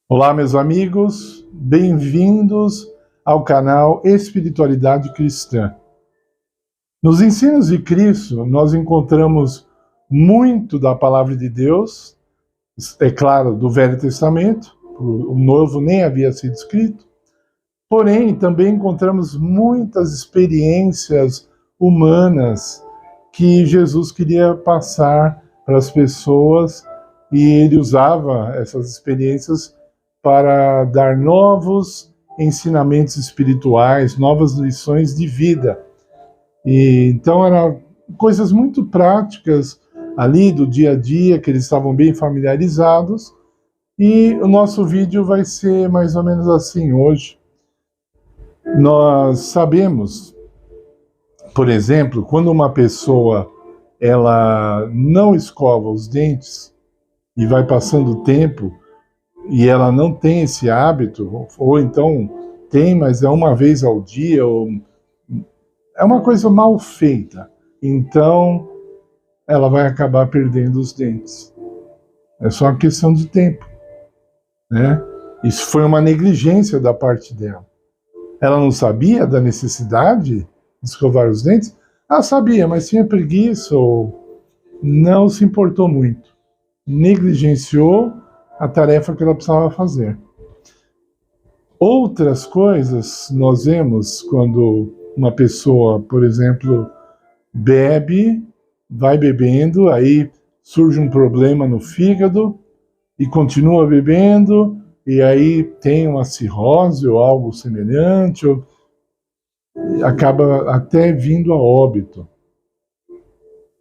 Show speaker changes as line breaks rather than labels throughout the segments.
Olá, meus amigos, bem-vindos ao canal Espiritualidade Cristã. Nos ensinos de Cristo, nós encontramos muito da palavra de Deus, é claro, do Velho Testamento, o Novo nem havia sido escrito, porém, também encontramos muitas experiências humanas que Jesus queria passar para as pessoas e ele usava essas experiências para dar novos ensinamentos espirituais, novas lições de vida. E então eram coisas muito práticas ali do dia a dia, que eles estavam bem familiarizados, e o nosso vídeo vai ser mais ou menos assim hoje. Nós sabemos, por exemplo, quando uma pessoa ela não escova os dentes e vai passando o tempo e ela não tem esse hábito, ou então tem, mas é uma vez ao dia, ou é uma coisa mal feita, então ela vai acabar perdendo os dentes. É só uma questão de tempo, né? Isso foi uma negligência da parte dela. Ela não sabia da necessidade de escovar os dentes? Ela sabia, mas tinha preguiça ou não se importou muito. Negligenciou a tarefa que ela precisava fazer. Outras coisas nós vemos quando uma pessoa, por exemplo, bebe, vai bebendo, aí surge um problema no fígado e continua bebendo, e aí tem uma cirrose ou algo semelhante, ou acaba até vindo a óbito.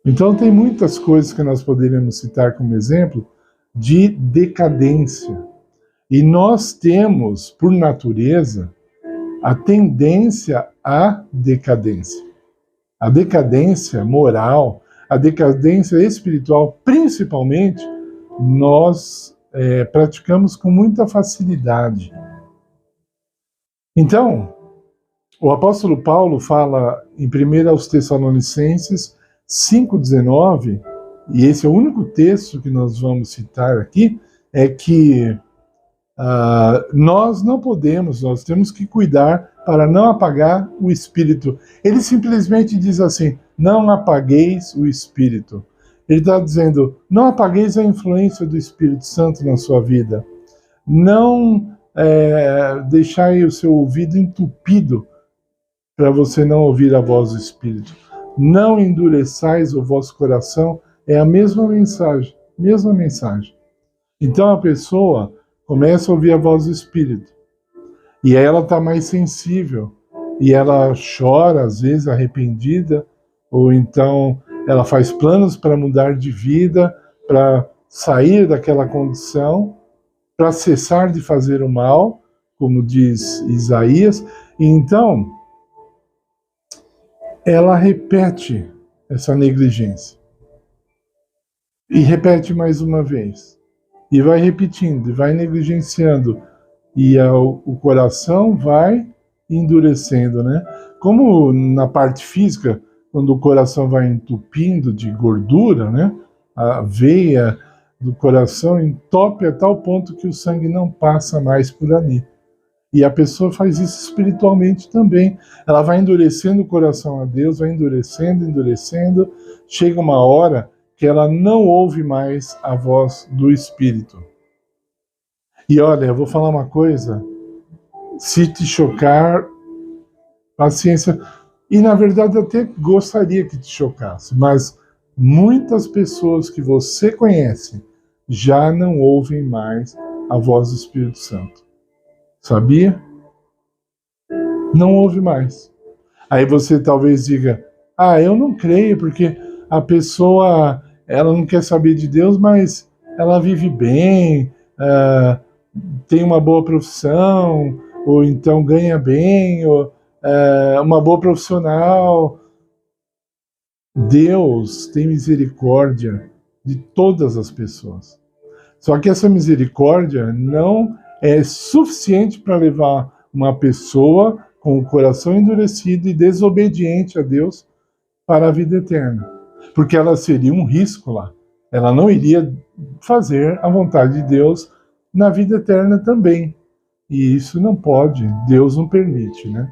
Então tem muitas coisas que nós poderíamos citar como exemplo de decadência. E nós temos, por natureza, a tendência à decadência. A decadência moral, a decadência espiritual, principalmente, nós praticamos com muita facilidade. Então, o apóstolo Paulo fala em 1 aos Tessalonicenses 5,19, e esse é o único texto que nós vamos citar aqui, é que nós não podemos, nós temos que cuidar para não apagar o Espírito. Ele simplesmente diz assim, não apagueis o Espírito. Ele está dizendo, não apagueis a influência do Espírito Santo na sua vida. Não deixai o seu ouvido entupido para você não ouvir a voz do Espírito. Não endureçais o vosso coração, é a mesma mensagem, mesma mensagem. Então a pessoa começa a ouvir a voz do Espírito, e aí ela está mais sensível, e ela chora, às vezes, arrependida, ou então ela faz planos para mudar de vida, para sair daquela condição, para cessar de fazer o mal, como diz Isaías, e então ela repete essa negligência. E repete mais uma vez. E vai repetindo, e vai negligenciando. E o coração vai endurecendo, né? Como na parte física, quando o coração vai entupindo de gordura, né? A veia do coração entope a tal ponto que o sangue não passa mais por ali. E a pessoa faz isso espiritualmente também. Ela vai endurecendo o coração a Deus, vai endurecendo, endurecendo. Chega uma hora que ela não ouve mais a voz do Espírito. E olha, eu vou falar uma coisa. Se te chocar, paciência. E na verdade eu até gostaria que te chocasse, mas muitas pessoas que você conhece já não ouvem mais a voz do Espírito Santo. Sabia? Não ouve mais. Aí você talvez diga, eu não creio, porque a pessoa, ela não quer saber de Deus, mas ela vive bem, tem uma boa profissão, ou então ganha bem, ou uma boa profissional. Deus tem misericórdia de todas as pessoas. Só que essa misericórdia não é suficiente para levar uma pessoa com o coração endurecido e desobediente a Deus para a vida eterna. Porque ela seria um risco lá. Ela não iria fazer a vontade de Deus na vida eterna também. E isso não pode, Deus não permite, né?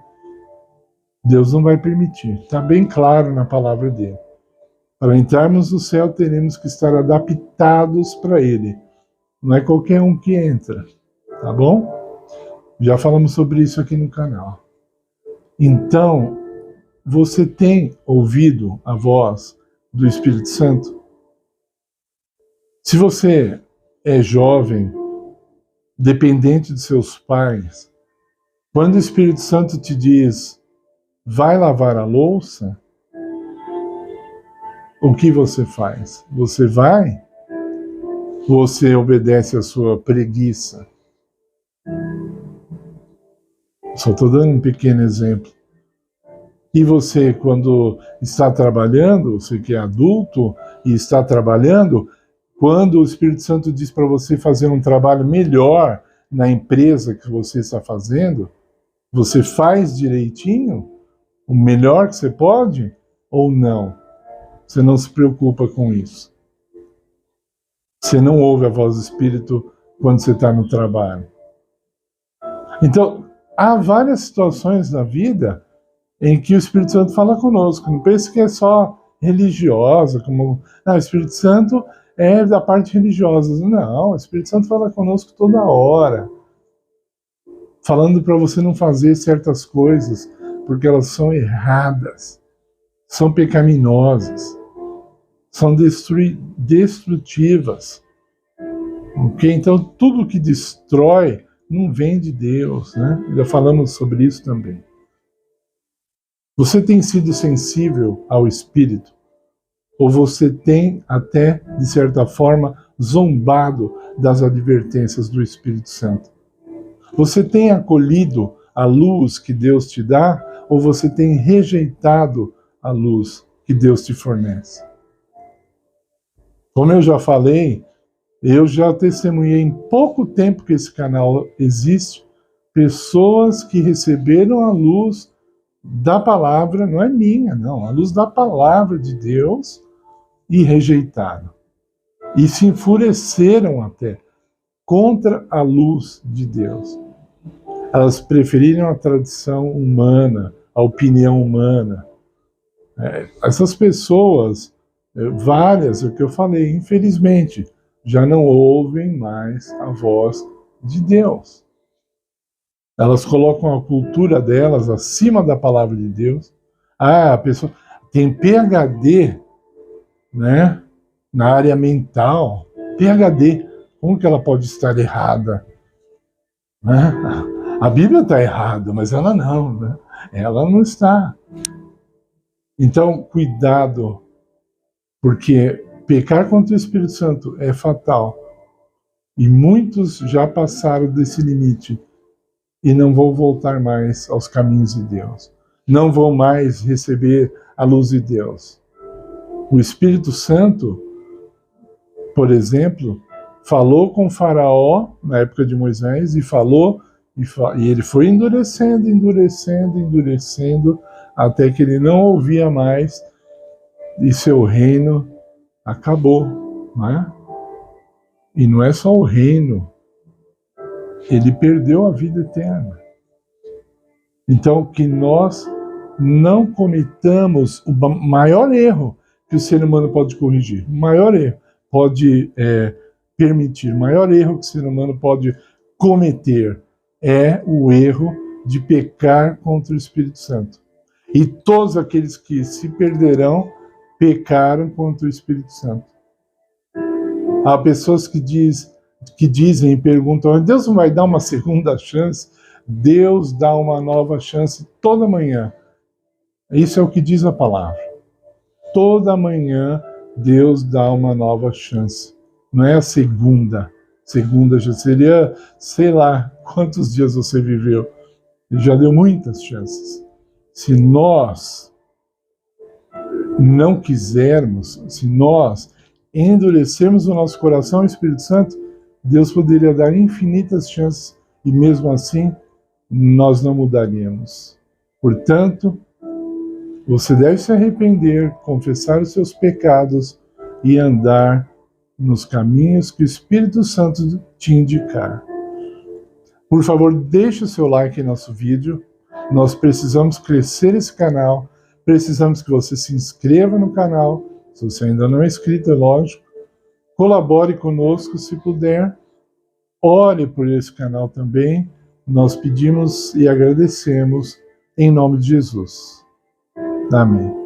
Deus não vai permitir. Está bem claro na palavra dele. Para entrarmos no céu, teremos que estar adaptados para ele. Não é qualquer um que entra, tá bom? Já falamos sobre isso aqui no canal. Então, você tem ouvido a voz do Espírito Santo? Se você é jovem, dependente de seus pais, quando o Espírito Santo te diz, vai lavar a louça, o que você faz? Você vai? Você obedece à sua preguiça? Só estou dando um pequeno exemplo. E você, quando está trabalhando, você que é adulto e está trabalhando, quando o Espírito Santo diz para você fazer um trabalho melhor na empresa que você está fazendo, você faz direitinho? O melhor que você pode? Ou não? Você não se preocupa com isso. Você não ouve a voz do Espírito quando você está no trabalho. Então, há várias situações na vida em que o Espírito Santo fala conosco. Não pense que é só religiosa, como o Espírito Santo é da parte religiosa. Não, o Espírito Santo fala conosco toda hora, falando para você não fazer certas coisas, porque elas são erradas, são pecaminosas, são destrutivas. Okay? Então, tudo que destrói não vem de Deus, né? Já falamos sobre isso também. Você tem sido sensível ao Espírito? Ou você tem até, de certa forma, zombado das advertências do Espírito Santo? Você tem acolhido a luz que Deus te dá? Ou você tem rejeitado a luz que Deus te fornece? Como eu já falei, eu já testemunhei em pouco tempo que esse canal existe, pessoas que receberam a luz da palavra, não é minha, não, a luz da palavra de Deus, e rejeitaram. E se enfureceram até contra a luz de Deus. Elas preferiram a tradição humana, a opinião humana. Essas pessoas, várias, é o que eu falei, infelizmente, já não ouvem mais a voz de Deus. Elas colocam a cultura delas acima da palavra de Deus. A pessoa tem PhD, né, na área mental. PhD, como que ela pode estar errada? Né? A Bíblia está errada, mas ela não, né? Ela não está. Então, cuidado, porque pecar contra o Espírito Santo é fatal. E muitos já passaram desse limite e não vão voltar mais aos caminhos de Deus. Não vão mais receber a luz de Deus. O Espírito Santo, por exemplo, falou com Faraó na época de Moisés e ele foi endurecendo, até que ele não ouvia mais e seu reino acabou, não é? E não é só o reino, ele perdeu a vida eterna. Então, que nós não cometamos o maior erro que o ser humano pode corrigir, o maior erro pode permitir, o maior erro que o ser humano pode cometer é o erro de pecar contra o Espírito Santo. E todos aqueles que se perderão pecaram contra o Espírito Santo. Há pessoas que dizem e perguntam, Deus não vai dar uma segunda chance? Deus dá uma nova chance toda manhã. Isso é o que diz a palavra. Toda manhã Deus dá uma nova chance. Não é a segunda. Segunda já seria, sei lá, quantos dias você viveu. Ele já deu muitas chances. Se nós não quisermos, se nós endurecermos o nosso coração ao Espírito Santo, Deus poderia dar infinitas chances e mesmo assim nós não mudaríamos. Portanto, você deve se arrepender, confessar os seus pecados e andar nos caminhos que o Espírito Santo te indicar. Por favor, deixe o seu like em nosso vídeo. Nós precisamos crescer esse canal. Precisamos que você se inscreva no canal, se você ainda não é inscrito, é lógico. Colabore conosco se puder. Ore por esse canal também. Nós pedimos e agradecemos em nome de Jesus. Amém.